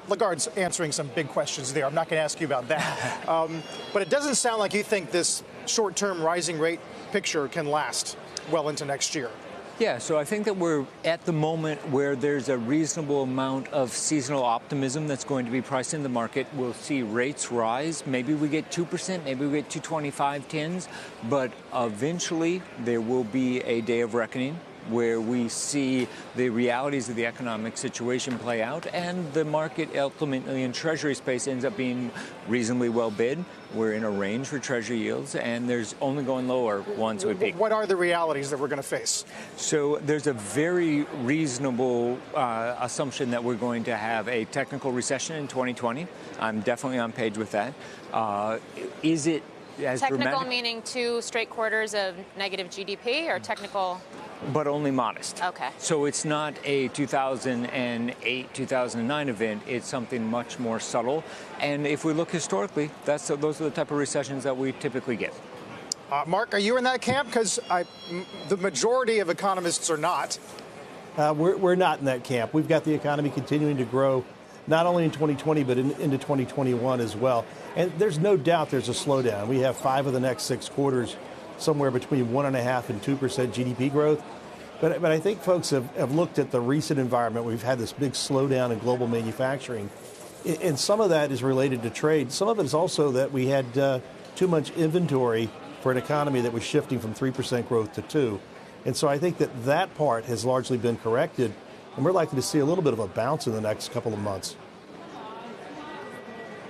Lagarde's answering some big questions there. I'm not going to ask you about that. But it doesn't sound like you think this short-term rising rate picture can last well into next year. Yeah, so I think that we're at the moment where there's a reasonable amount of seasonal optimism that's going to be priced in the market. We'll see rates rise. Maybe we get 2%, maybe we get 2.25 tens, but eventually there will be a day of reckoning where we see the realities of the economic situation play out, and the market ultimately in Treasury space ends up being reasonably well bid. We're in a range for Treasury yields, and there's only going lower once we peak. What are the realities that we're going to face? So there's a very reasonable assumption that we're going to have a technical recession in 2020. I'm definitely on page with that. Is it as technical dramatic? Meaning 2 straight quarters of negative GDP, or technical? But only modest. Okay. So it's not a 2008, 2009 event. It's something much more subtle. And if we look historically, those are the type of recessions that we typically get. Mark, are you in that camp? Because the majority of economists are not. We're not in that camp. We've got the economy continuing to grow, not only in 2020, but into 2021 as well. And there's no doubt there's a slowdown. We have 5 of the next 6 quarters somewhere between 1.5% and 2% GDP growth. But I think folks have looked at the recent environment. We've had this big slowdown in global manufacturing. And some of that is related to trade. Some of it is also that we had too much inventory for an economy that was shifting from 3% growth to 2%. And so I think that part has largely been corrected. And we're likely to see a little bit of a bounce in the next couple of months.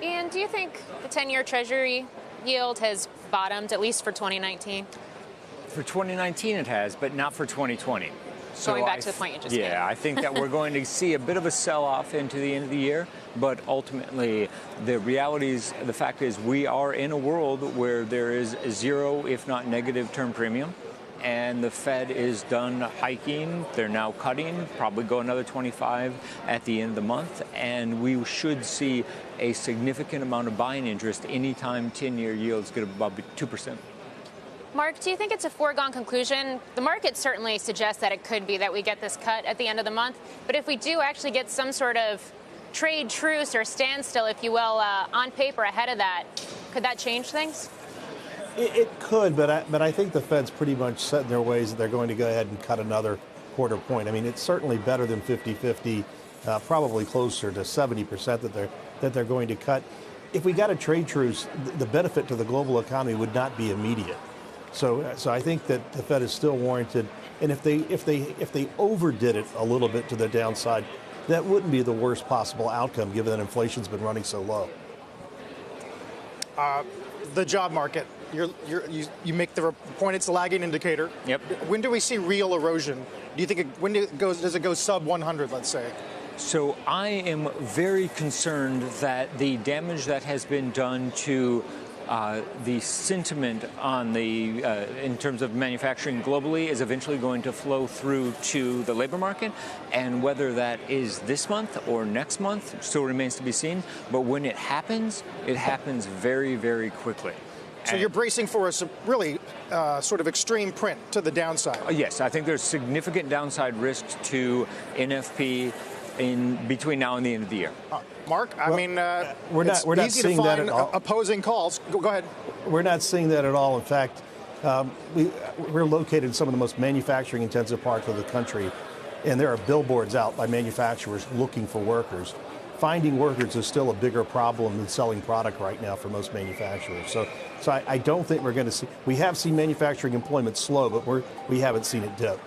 And do you think the 10-year Treasury yield has bottomed, at least for 2019? For 2019 it has, but not for 2020. So going back to the point you just made. Yeah, I think that we're going to see a bit of a sell-off into the end of the year, but ultimately the fact is we are in a world where there is zero, if not negative, term premium. And the Fed is done hiking. They're now cutting, probably go another 25 at the end of the month. And we should see a significant amount of buying interest anytime 10-year yields get above 2%. Mark, do you think it's a foregone conclusion? The market certainly suggests that it could be that we get this cut at the end of the month. But if we do actually get some sort of trade truce or standstill, if you will, on paper ahead of that, could that change things? It could, but I think the Fed's pretty much set in their ways that they're going to go ahead and cut another quarter point. I mean, it's certainly better than 50-50, probably closer to 70% that they're going to cut. If we got a trade truce, the benefit to the global economy would not be immediate. So I think that the Fed is still warranted. And if they overdid it a little bit to the downside, that wouldn't be the worst possible outcome, given that inflation's been running so low. The job market. You make the point it's a lagging indicator. Yep. When do we see real erosion? Do you think does it go sub 100, let's say? So I am very concerned that the damage that has been done to the sentiment on in terms of manufacturing globally is eventually going to flow through to the labor market, and whether that is this month or next month still remains to be seen. But when it happens very, very quickly. So you're bracing for a really sort of extreme print to the downside. Yes, I think there's significant downside risks to NFP in between now and the end of the year. Mark, I mean, we're not seeing that at all. Opposing calls. Go ahead. We're not seeing that at all. In fact, we're located in some of the most manufacturing-intensive parts of the country, and there are billboards out by manufacturers looking for workers. Finding workers is still a bigger problem than selling product right now for most manufacturers. So I don't think we're going to see. We have seen manufacturing employment slow, but we haven't seen it dip.